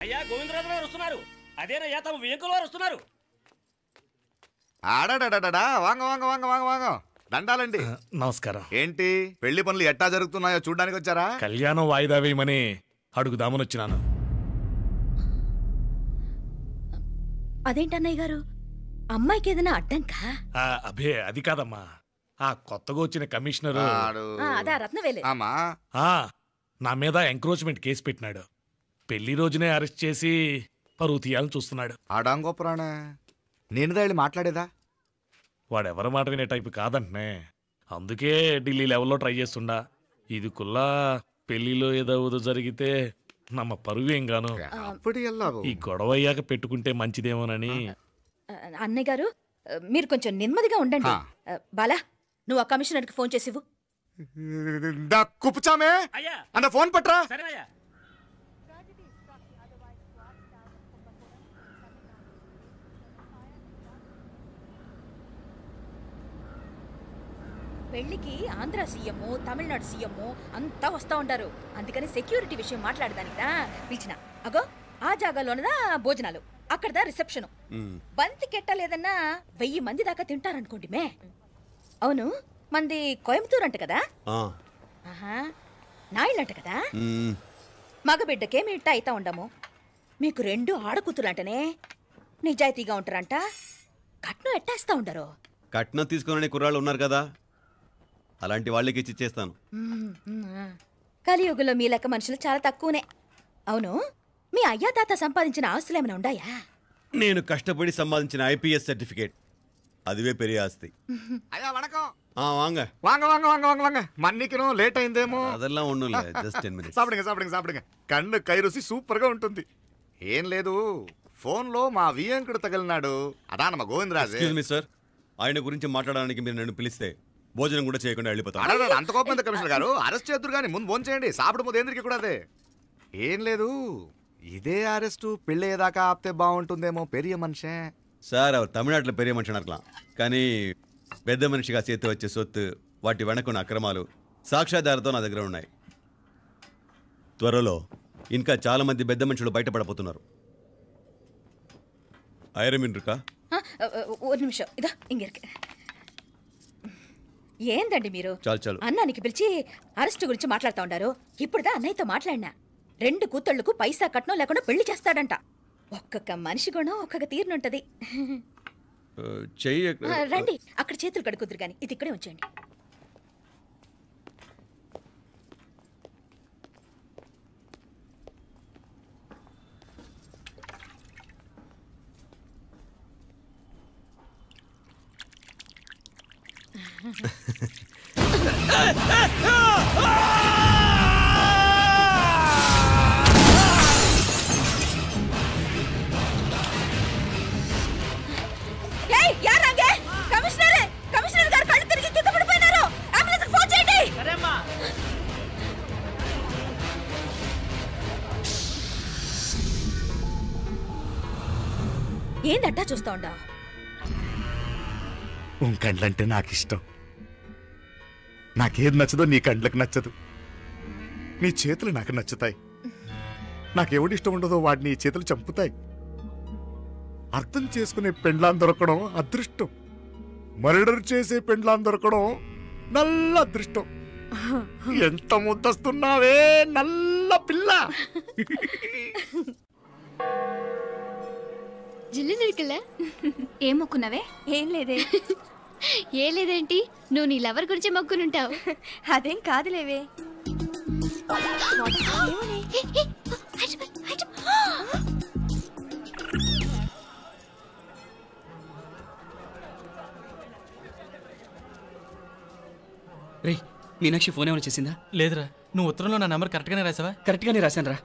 అయ్యా గోవిందరాజు గారు వస్తున్నారు. అదేనయ్యా తమ వెంకుల వారు వస్తున్నారు. ఆడాడా వాంగ వాంగ వాంగ వాంగ వాంగ దండాలండి. నమస్కారం. ఏంటి పెళ్లి పనులు ఎట్టా జరుగుతున్నాయో చూడడానికి వచ్చారా? కళ్యాణం వాయిదా వేయమని అడుగుదామని వచ్చినాను. అదేంటన్నయ్య గారు, అమ్మాయికి ఏదైనా అడ్డంకా? అభే అది కాదమ్మా, ఆ కొత్తగా వచ్చిన కమిషనరు అదా రత్నవేలే నా మీద ఎంక్రోచ్మెంట్ కేసు పెట్టినాడు. పెళ్లి రోజునే అరెస్ట్ చేసి పరువు తీయాలని చూస్తున్నాడు. ఆడాంగో పురాణ నేనుదా వెళ్ళి మాట్లాడేదా? వాడెవరి మాట వినే టైపు కాదంటనే, అందుకే ఢిల్లీ లెవెల్లో ట్రై చేస్తుండా. ఇది కుల్లా పెళ్లిలో ఏదో జరిగితే నమ్మ పరువేం గాను. ఈ గొడవ అయ్యాక పెట్టుకుంటే మంచిదేమోనని. అన్నయ్య గారు మీరు కొంచెం నెమ్మదిగా ఉండండి. బాలా, నువ్వు ఆ కమిషనర్కి ఫోన్ చేసివు. కుప్పుచామే అన్న ఫోన్ పట్రా. పెళ్లికి ఆంధ్ర సీఎం, తమిళనాడు సీఎం అంతా వస్తా ఉంటారు. అందుకని సెక్యూరిటీ విషయం మాట్లాడదానికిదా పిలిచిన. అగో ఆ జాగాలోనదా భోజనాలు, అక్కడదా రిసెప్షన్. బంతి కెట్టలేదన్నా 1000 మంది దాకా తింటారనుకోండి. మే అవును, మంది కోయంబత్తూర్ అంట కదా? నాయుళ్ళంట కదా? మగబిడ్డకే ఇట్ట అయితా ఉండము. మీకు 2 ఆడకూతులంటనే నిజాయితీగా ఉంటారంట. కట్నం ఎట్టేస్తా ఉండరు. కట్నం తీసుకునే కుర్రాళ్ళు ఉన్నారు కదా, అలాంటి వాళ్ళకి ఇచ్చేస్తాను. కలియుగంలో మీ లెక్క మనుషులు చాలా తక్కువనే. అవును, మీ అయ్యా తాత సంపాదించిన ఆస్తులు ఏమైనా ఉన్నాయా? నేను కష్టపడి సంపాదించిన ఐపీఎస్ సర్టిఫికేట్, అదివే పెరిగే ఆస్తి. అయ్యా వణకం. వాంగ వాంగ వాంగ వాంగ వాంగ వాంగ మన్నికినో లేట్ అయిందేమో. అదెల్లా ఉండలే, జస్ట్ 10 minutes. సాపిడుగా సాపిడుగా సాపిడుగా కన్ను కై రుసి సూపర్ గా ఉంటుంది. ఏం లేదు, ఫోన్ లో మా వియంకుడు తగిలినాడు. అదా మా గోవిందరాజు. ఎక్స్క్యూజ్ మీ సార్, ఆయన గురించి మాట్లాడడానికి మీరు నన్ను పిలిస్తే భోజనం కూడా చేయకుండా వెళ్ళిపోతాను. అంత కోపం ఎంత కమిషనర్ గారు? అరెస్ట్ చేద్దరు కానీ ముందు భోజనం చేయండి. సాపిడు ముందు ఏంద్రికి కూడా అదే. ఏం లేదు, ఇదే అరెస్టు పెళ్ళేదాకా ఆపితే బాగుంటుందేమో. పెరియ మనిషే సార్, அவர் తమిళనాడులో పెరియ మనిషి అనర్కలాం, కానీ పెద్ద మనిషిగా చేతి వచ్చే సొత్తు, వాటి వెనకున్న అక్రమాలు సాక్ష్యాధారాలతో నా దగ్గర ఉన్నాయి. త్వరలో ఇంకా చాలా మంది పెద్ద మనుషులు బయటపడబోతున్నారు. ఐరమిన్రుకా ஒரு நிமிஷம் இதோ இங்க இருக்கு. ఏందండి మీరు అన్నానికి పిలిచి అరెస్ట్ గురించి మాట్లాడుతూ ఉండారు. ఇప్పుడుదా అన్నయ్యతో మాట్లాడినా. 2 కూతుళ్లకు పైసా కట్నం లేకుండా పెళ్లి చేస్తాడంట. ఒక్కొక్క మనిషి గుణం ఒక్కొక్క తీరునుంటది. రండి, అక్కడ చేతులు కడుకుదురు గాని ఇది ఇక్కడే ఉంచండి. కమిషనర్ గారు కళ్ళు తిరిగి కింద పడిపోయినారు. అంబులెన్స్ కి ఫోన్ చేయండి. ఏందట్టా చూస్తా ఉండా? కండ్లంటే నాకు ఇష్టం. నాకేది నచ్చదో నీ కండ్లకు నచ్చదు. నీ చేతులు నాకు నచ్చుతాయి. నాకెవడిష్టం ఉండదో వాడిని నీ చేతులు చంపుతాయి. అర్థం చేసుకునే పెండ్లాం దొరకడం అదృష్టం. మర్డర్ చేసే పెండ్లాం దొరకడం నల్ల అదృష్టం. ఎంత ముద్దస్తున్నావే నల్ల పిల్ల. జిల్లు నిరికలే ఏం మొక్కున్నావే? ఏం లేదే. ఏ లేదేంటి, నువ్వు నీ లవర్ గురించి మొక్కునుంటావు. అదేం కాదులేవే. రే, మీనాక్షి ఫోన్ ఏమైనా చేసిందా? లేదురా. నువ్వు ఉత్తరంలో నా నెంబర్ కరెక్ట్గానే రాసావా? కరెక్ట్గానే రాశాను రా.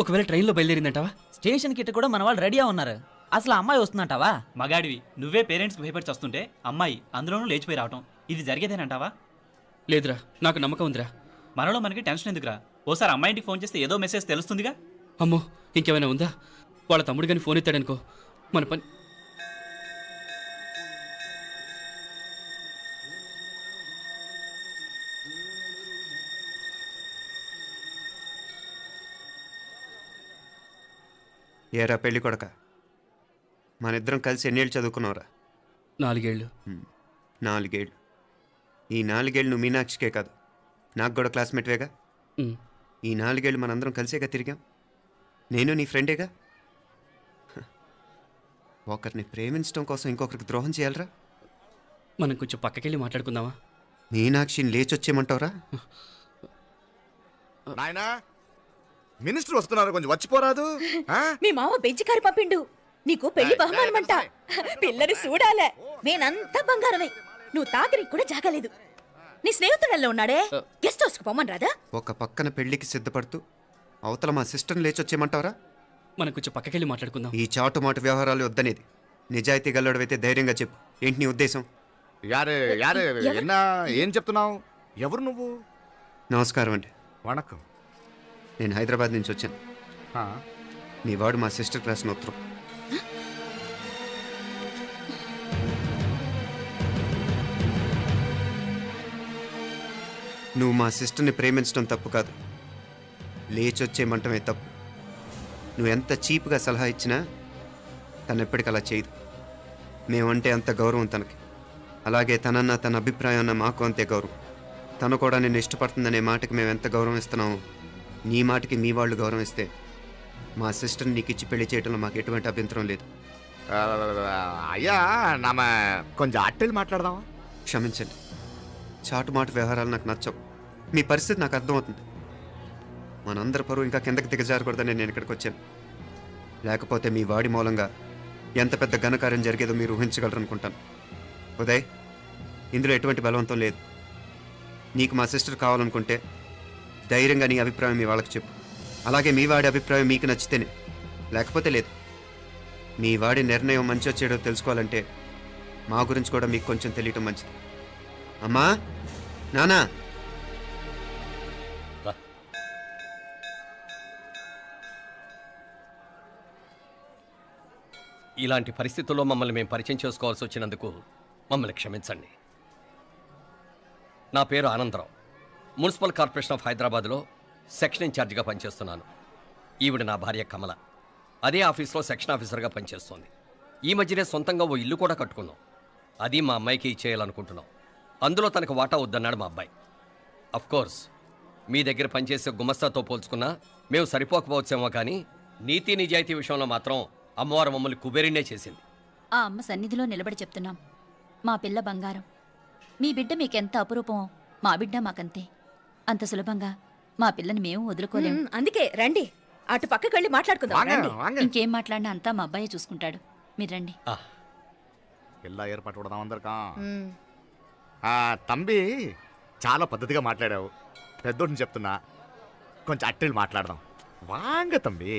ఒకవేళ ట్రైన్లో బయలుదేరిందంటావా? స్టేషన్ కిట్ట కూడా మన వాళ్ళు రెడీగా ఉన్నారు. అసలు అమ్మాయి వస్తుందంటావా? మగాడివి నువ్వే పేరెంట్స్కి భయపడి వస్తుంటే అమ్మాయి అందులోనూ లేచిపోయి రావటం ఇది జరిగేదేనంటావా? లేదురా, నాకు నమ్మకం ఉందిరా. మనలో మనకి టెన్షన్ ఎందుకురా? ఓసారి అమ్మాయి ఇంటికి ఫోన్ చేస్తే ఏదో మెసేజ్ తెలుస్తుందిగా. అమ్మో, ఇంకేమైనా ఉందా? వాళ్ళ తమ్ముడు కానీ ఫోన్ ఎత్తాడనుకో, మన పని. ఏరా పెళ్ళి కొడక, మన ఇద్దరం కలిసి ఎన్నేళ్ళు చదువుకున్నావురా? 4 ఏళ్ళు. 4 ఏళ్ళు. ఈ 4 ఏళ్ళు నువ్వు మీనాక్షికే కాదు, నాకు కూడా క్లాస్మేట్వేగా. ఈ 4 ఏళ్ళు మనందరం కలిసేగా తిరిగాం. నేను నీ ఫ్రెండేగా. ఒకరిని ప్రేమించడం కోసం ఇంకొకరికి ద్రోహం చేయాలరా? మనం కొంచెం పక్కకెళ్ళి మాట్లాడుకుందామా? మీనాక్షిని లేచొచ్చేయమంటావురా? నాయనా, మినిస్టర్ వస్తున్నారు, కొంచెం వచ్చిపోరాదు. మీ మామ బెంచి కారు పంపిండు, నీకు పెళ్లి బహుమానమంట. పిల్లని చూడాలే, నేనంతా బంగారమే. నువ్వు తాకరికి కూడా జాగలేదు. నీ స్నేహితుడల్లో ఉన్నాడే, గెస్ట్ హౌస్కి పొమ్మని రాదా? ఒక పక్కన పెళ్లికి సిద్ధపడుతూ అవతల మా సిస్టర్ని లేచొచ్చేయమంటావరా? మనం కొంచెం పక్కకెళ్ళి మాట్లాడుకుందాం. ఈ చాటుమాటు వ్యవహారాలు వద్దనేది. నిజాయితీ గల్లడవైతే ధైర్యంగా చెప్పు, ఏంటి నీ ఉద్దేశం? యారే యారే ఎన్నా ఏం చెప్తున్నావు? ఎవరు నువ్వు? నమస్కారం అండి. వణకం. నేను హైదరాబాద్ నుంచి వచ్చాను. మీ వాడు మా సిస్టర్ రాసిన ఉత్తరం. నువ్వు మా సిస్టర్ని ప్రేమించడం తప్పు కాదు, లేచొచ్చేయమంటమే తప్పు. నువ్వు ఎంత చీప్గా సలహా ఇచ్చినా తను ఎప్పటికీ అలా చేయదు. మేమంటే అంత గౌరవం తనకి, అలాగే తనన్న తన అభిప్రాయం అన్న మాకు అంతే గౌరవం. తను కూడా నిన్ను ఇష్టపడుతుందనే మాటకి మేము ఎంత గౌరవం ఇస్తున్నామో నీ మాటకి మీ వాళ్ళు గౌరవం ఇస్తే మా సిస్టర్ని నీకు ఇచ్చి పెళ్లి చేయడంలో మాకు ఎటువంటి అభ్యంతరం లేదు. అయ్యా నామ కొంచెం అట్టెలు మాట్లాడదామా? క్షమించండి, చాటుమాటు వ్యవహారాలు నాకు నచ్చవు. మీ పరిస్థితి నాకు అర్థమవుతుంది. మనందరి పరువు ఇంకా కిందకి దిగజారకూడదని నేను ఇక్కడికి వచ్చాను. లేకపోతే మీ వాడి మూలంగా ఎంత పెద్ద ఘనకార్యం జరిగేదో మీరు ఊహించగలరు అనుకుంటాను. ఉదయ్, ఇందులో ఎటువంటి బలవంతం లేదు. నీకు మా సిస్టర్ కావాలనుకుంటే ధైర్యంగా నీ అభిప్రాయం మీ వాళ్ళకి చెప్పు. అలాగే మీ వాడి అభిప్రాయం మీకు నచ్చితేనే, లేకపోతే లేదు. మీ వాడి నిర్ణయం మంచి వచ్చేడో తెలుసుకోవాలంటే మా గురించి కూడా మీకు కొంచెం తెలియటం మంచిది. అమ్మా, నానా, ఇలాంటి పరిస్థితుల్లో మమ్మల్ని మేము పరిచయం చేసుకోవాల్సి వచ్చినందుకు మమ్మల్ని క్షమించండి. నా పేరు ఆనందరావు. మున్సిపల్ కార్పొరేషన్ ఆఫ్ హైదరాబాద్లో సెక్షన్ ఇన్ఛార్జిగా పనిచేస్తున్నాను. ఈవిడ నా భార్య కమల. అదే ఆఫీస్లో సెక్షన్ ఆఫీసర్గా పనిచేస్తోంది. ఈ మధ్యనే సొంతంగా ఓ ఇల్లు కూడా కట్టుకున్నాం. అది మా అమ్మాయికి ఇచ్చేయాలనుకుంటున్నాం. అందులో తనకు వాటా వద్దన్నాడు మా అబ్బాయి. అఫ్కోర్స్ మీ దగ్గర పనిచేసే గుమస్తాతో పోల్చుకున్నా మేము సరిపోకపోవచ్చేమో, కానీ నీతి నిజాయితీ విషయంలో మాత్రం అమ్మవారు మమ్మల్ని కుబేరినే చేసింది. ఆ అమ్మ సన్నిధిలో నిలబడి చెప్తున్నాం, మా పిల్ల బంగారం. మీ బిడ్డ మీకెంత అపురూపమో మా బిడ్డ మాకంతే. అంత సులభంగా మా పిల్లని మేము వదులుకోలేము. అందుకే రండి, అటు పక్కకి వెళ్ళి మాట్లాడుకుందాం. ఇంకేం మాట్లాడినా అంతా మా అబ్బాయి చూసుకుంటాడు. మీరు రండి. ఎలా ఏర్పాటు కొడదాం అందరికా. తంబి, చాలా పద్ధతిగా మాట్లాడావు. పెద్దోడిని చెప్తున్నా, కొంచెం అట్టెలు మాట్లాడదాం. వాంగ తంబి.